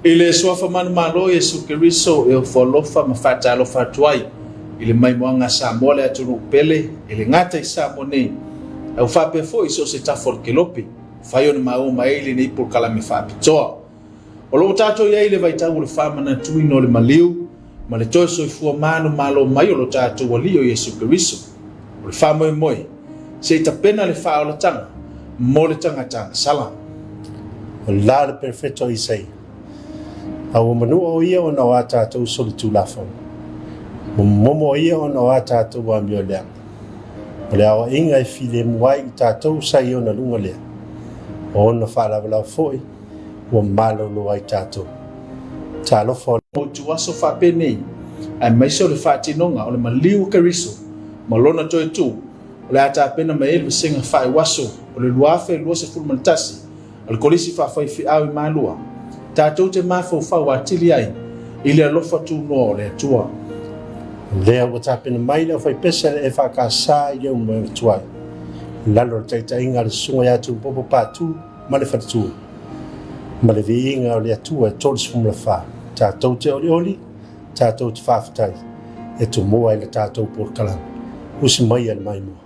Ile swafa man malo Yesu Kristo e folofa mafata lo fatuai ile mai moanga Samoa le aturu pele ile ngata Samone au fa pe fo iso se tafor kelopi fayo ni mau maili ni por kala mi fa pitoa o lo tato ya ile vai tagu le fama na tuino le maliu ma le toso i fu manu malo mai o lo tato walio Yesu Kristo o le fama moi se tapena le fa o la tanga mo le tanga sala o la le perfetto i sei au manu o ia o na wata tu so tu la fo momo ia o na wata tu wa mi ole ole au inga file mwai tatou sai o na lunga le o na fala la foi o malo lo ai tatou talo fo o tu aso fa pene ai mai so le fa tinonga o le maliu Keriso malona toi tu ole ata pena mai le singa fa waso o le luafe lo se fulmantasi al kolisi fa fi awi malua tatou te mafo fa watili ai ile alofa tu no le tua le o tapena mai le fai pesa le EFKS ile o me tua lalo te inga le sunga ya tu popo patu ma le fatu ma le vinga o le tua todos fum le fa tatou te oli tatou te fa fatai e tu mo ai le tatou por kala usi mai al mai mo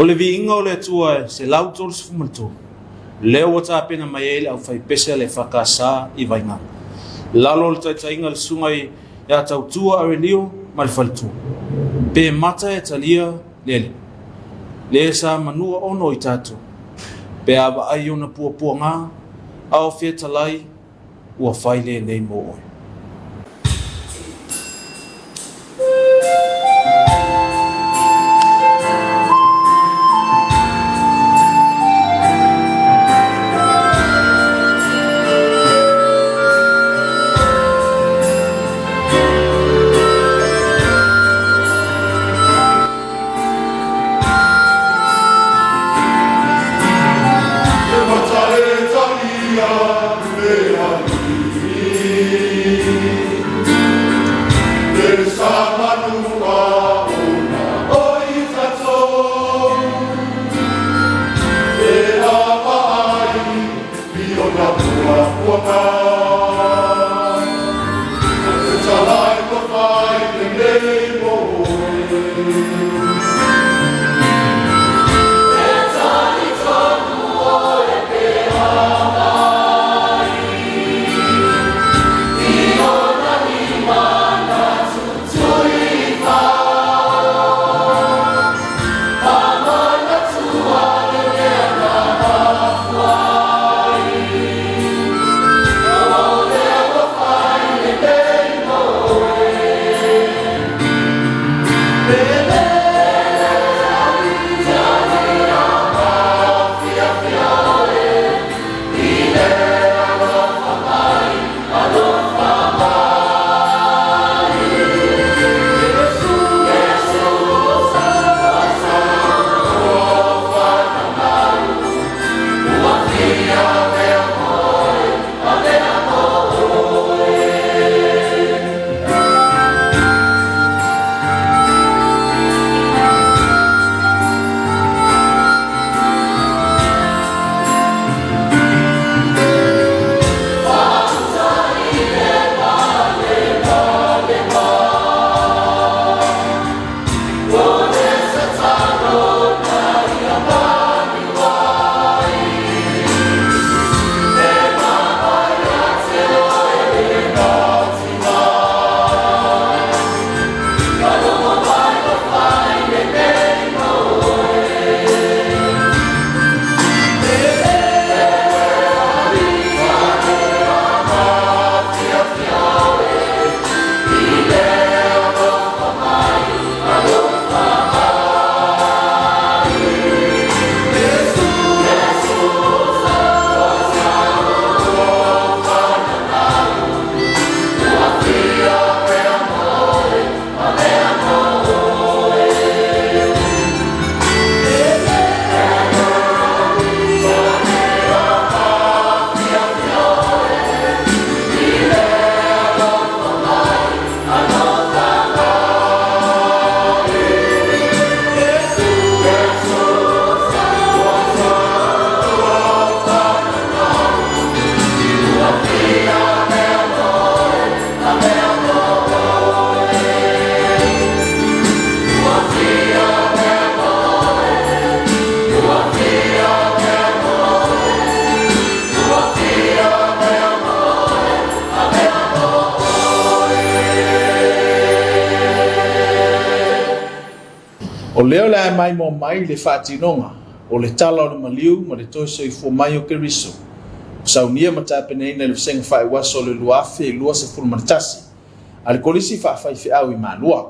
O le viinga o le atua se lau tolu se fumaltu. Leo o tāpena mai ele au fai pese le whakasa I vainga. Lalo le taitainga le sungai e a tautua arenio ma le whalitua. Pe mata e talia lele. Le sa manua ono I tātou. Pe awa ai ona pua ngā, au fia talai, ua whai le nei mo oi. O leo le mai mo mai le whātinonga, o le tala o le maliu, mo le toiso I fua mai o Keriso. Saunia ma tāpeneina le whasenga whai waso le luafe I lua se fulmanatasi. A le kolisi whawhai whiau I mālua.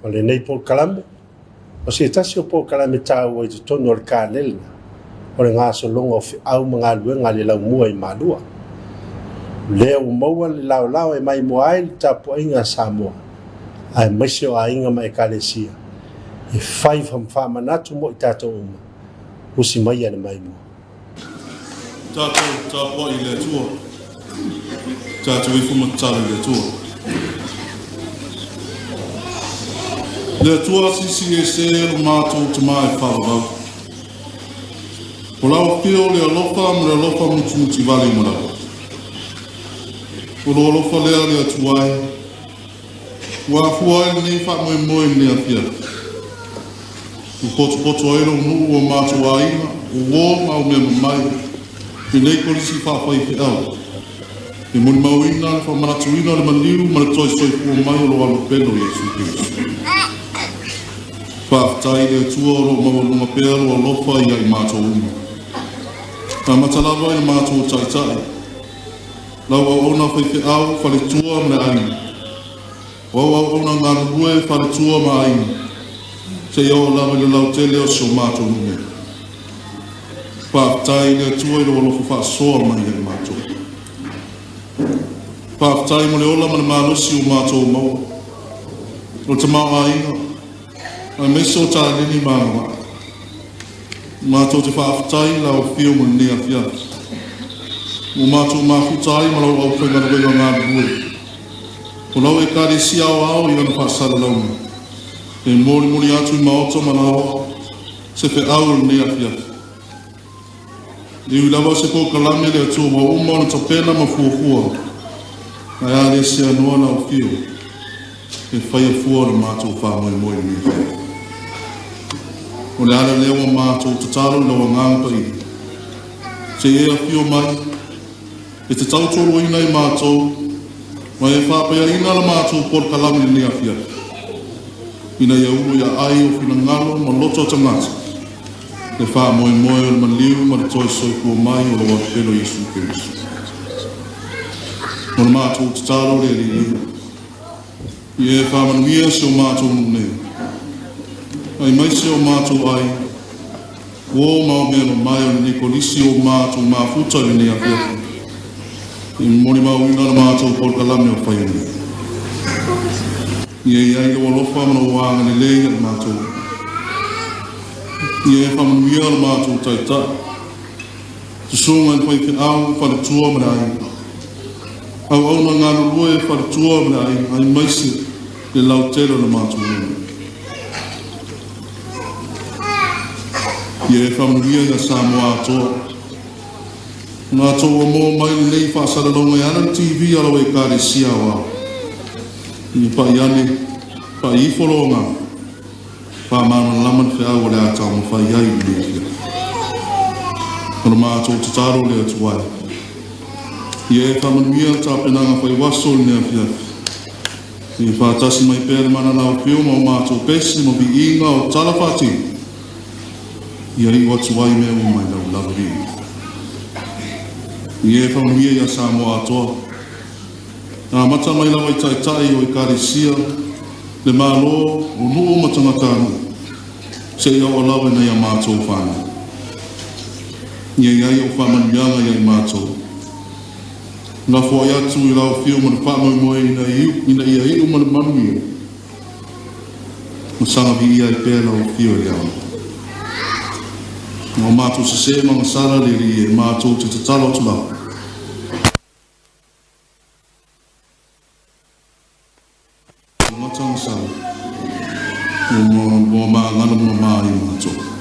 O le nei Paul Kalambe, o se tasi o Paul Kalambe tāu o I tutono o le kālelina, o le ngā solonga o whiau mga luenga le lau mua I mālua. Leo maua le lau e mai mo ai le tapu inga Samoa, ai maise o a inga mai kalesia. E fai whamwhamanatu mo I tātou uma. Usi mai ane mai mua. Tātou I le tua. Tātou I fumatala le tua. Le tua sisi e se o mātou te mai whawau. O lau pio le alofa mo le alofa muti vali mara. O lo alofa lea le atuai. Wa fuai ni wha moe moe le afia. Poto ai lo nu o mātou aina, o mau mea mai, i nei kolisi whawhai pe au. I muni mauina le whamanatuina le maniu, ma le toi soifua mai o lo alo pelo Iesu Kristo. Whaftai le tua o lo mawalunga pea lo alofa i ai mātou uma. Ka matalawa i mātou taitai. Lau au ona whai pe au, whale tua mle aina. Wau au ona ngāna rue, whale tua ma aina. Se iau lawa le lau tele o sio mātou nume. Whaftai le tua i lo alofa whaasoa mai i mātou. Whaftai mo le ola ma le mānosi o mātou maua. O te mau aina, a meso tā lini māua. Mātou te whaftai la o whio mo nea whia. Mo mātou māwhutai ma lau au whaingana wenga ngā rue. O lau e kāre si au au i ana whaasara launa. E mori atu i maoto manawa, se fe au nea whia. I ulawa se ko kalame le atua wa uma na tapena ma fuafua. Ai ale se anua na o fio. E whaia fua na mātou whamoe moe ni whai. O le ala lewa mātou tataro lewa ngānga i. Se ea fio mai. E te tautoro ina i mātou. Ma e whapea ina la mātou por kalame ni a fia. Ina ia ulu ia ai o fina ngalo ma loto tangata. Le whamoe moe o le maliu ma le toi soifua mai o le wapelo Iesu Kristo. O le mātou tataro le li. I e whamanuia se o mātou mune. Ai mai se o mātou ai. O mao mea no mai o le nikolisi o mātou mafuta le nea fiafi. I mori mau ina le mātou por kalame o whaiani. I e iai lo alofa mana o anga le leia le mātou. I e whamanuia le mātou taita. Te songa i whai ke au whare tua mara ai. Au au na ngāna rue whare tua mara ai. Ai maisi le lau tero le mātou nuna. I e whamanuia i a Samoa atoa. Ngā toa mō mai le nei whaasara longa i ana TV alo e kāre sia wā. I pa iane, pa i wholonga. Pa mana laman whiau le atau ma whai ai i lehia. Kono mātou tataro le atuai. I e whamanuia tā penanga whai waso le nea whiafi. I whātasi mai pēre mana lau whio ma o mātou pesi ma bi inga o talawhati. I ai watu ai mea o mai lau laveri. I e whamanuia i a Samoa atoa. Nā mata mai lau ai taitai o i kāresia, le mālo o nuu matangatanu, se ia o lawe nei a mātou whāna. Ia iai o whamanuianga i ai mātou. Nā fwoi atu i lau whio mana whamoe moe ina ia iu mana manuia. Mo sanga vi ia i pēla o whio i au. Nā mātou se se mga sara le ri e mātou te tatalo tu lau. Matang sara. O mga ngana mga maa i mātou.